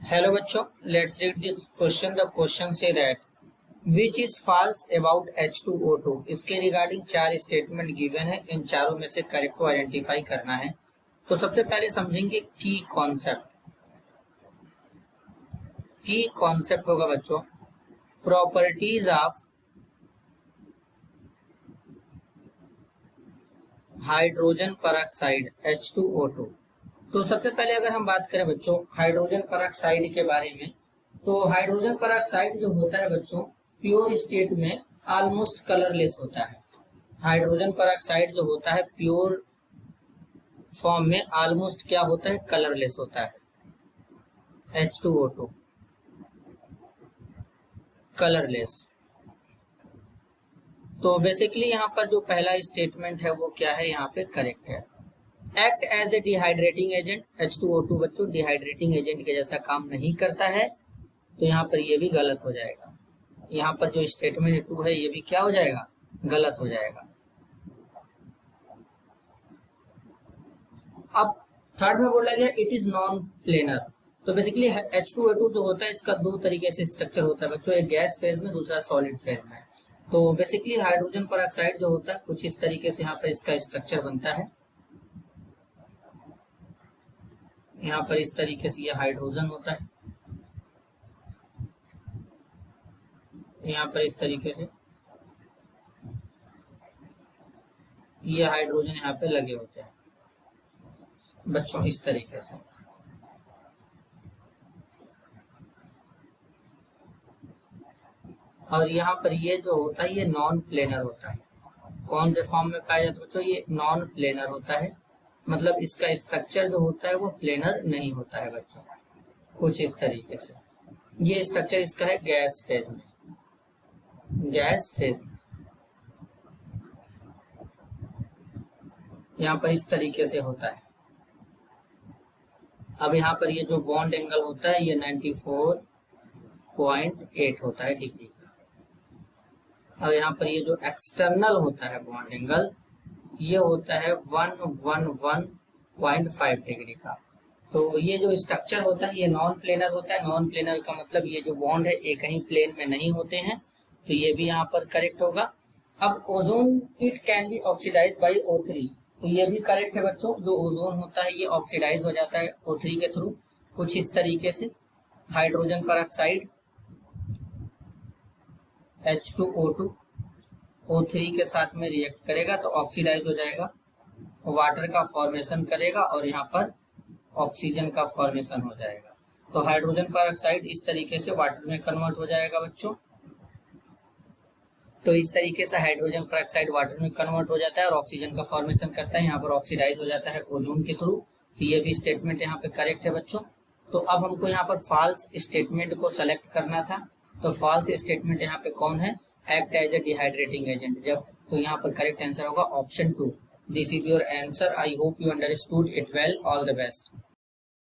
Hello बच्चों, let's read this question. The question says that which is false about H2O2। इसके regarding चार statement given है, इन चारों में से करेक्ट को आइडेंटिफाई करना है। तो सबसे पहले समझेंगे की कॉन्सेप्ट। की कॉन्सेप्ट होगा बच्चों properties of hydrogen peroxide H2O2। तो सबसे पहले अगर हम बात करें बच्चों हाइड्रोजन पेरोक्साइड के बारे में, तो हाइड्रोजन पेरोक्साइड जो होता है बच्चों प्योर स्टेट में ऑलमोस्ट कलरलेस होता है। हाइड्रोजन पेरोक्साइड जो होता है प्योर फॉर्म में ऑलमोस्ट क्या होता है, कलरलेस होता है। H2O2 colourless. तो बेसिकली यहाँ पर जो पहला स्टेटमेंट है वो क्या है, यहाँ पे करेक्ट है। Act as a dehydrating agent. H2O2 बच्चों डिहाइड्रेटिंग एजेंट के जैसा काम नहीं करता है, तो यहाँ पर ये भी गलत हो जाएगा। यहाँ पर जो स्टेटमेंट 2 है ये भी क्या हो जाएगा, गलत हो जाएगा। अब थर्ड में बोला गया इट इज नॉन प्लेनर। तो बेसिकली H2O2 जो होता है इसका दो तरीके से स्ट्रक्चर होता है बच्चों, एक गैस फेज में, दूसरा सॉलिड फेज में। तो बेसिकली हाइड्रोजन पेरोक्साइड जो होता है कुछ इस तरीके से यहाँ पर इसका स्ट्रक्चर बनता है। यहाँ पर इस तरीके से ये हाइड्रोजन होता है, यहाँ पर इस तरीके से ये हाइड्रोजन यहाँ पे लगे होते हैं बच्चों, इस तरीके से। और यहाँ पर ये जो होता है ये नॉन प्लेनर होता है। कौन से फॉर्म में पाया जाता है बच्चों, ये नॉन प्लेनर होता है। मतलब इसका स्ट्रक्चर जो होता है वो प्लेनर नहीं होता है बच्चों, कुछ इस तरीके से। ये स्ट्रक्चर इसका है गैस फेज में, गैस फेज में यहाँ पर इस तरीके से होता है। अब यहाँ पर ये जो बॉन्ड एंगल होता है ये 94.8 होता है डिग्री का। और यहाँ पर ये जो एक्सटर्नल होता है बॉन्ड एंगल ये होता है 111.5 डिग्री का। तो ये जो स्ट्रक्चर होता है ये नॉन प्लेनर होता है। नॉन प्लेनर का मतलब ये जो बॉन्ड है एक ही प्लेन में नहीं होते हैं, तो ये भी यहाँ पर करेक्ट होगा। अब ozone it can be oxidise by O3, तो ये भी करेक्ट है बच्चों। जो ओजोन होता है ये ऑक्सीडाइज हो जाता है O3 के थ्रू, कुछ इस तरीके से। हाइड्रोजन पेरोक्साइड H2O2 O3 के साथ में रिएक्ट करेगा तो ऑक्सीडाइज हो जाएगा, वाटर का फॉर्मेशन करेगा और यहाँ पर ऑक्सीजन का फॉर्मेशन हो जाएगा। तो हाइड्रोजन पेरोक्साइड इस तरीके से वाटर में कन्वर्ट हो जाएगा बच्चों। तो इस तरीके से हाइड्रोजन पेरोक्साइड वाटर में कन्वर्ट हो जाता है और ऑक्सीजन का फॉर्मेशन करता है, यहाँ पर ऑक्सीडाइज हो जाता है ओजोन के थ्रू। तो ये भी स्टेटमेंट यहाँ पे करेक्ट है बच्चों। तो अब हमको यहाँ पर फॉल्स स्टेटमेंट को सेलेक्ट करना था। तो फॉल्स स्टेटमेंट यहाँ पे कौन है, act as a dehydrating agent. जब तो यहाँ पर करेक्ट आंसर होगा option 2। This is your answer. I hope you understood it well. All the best.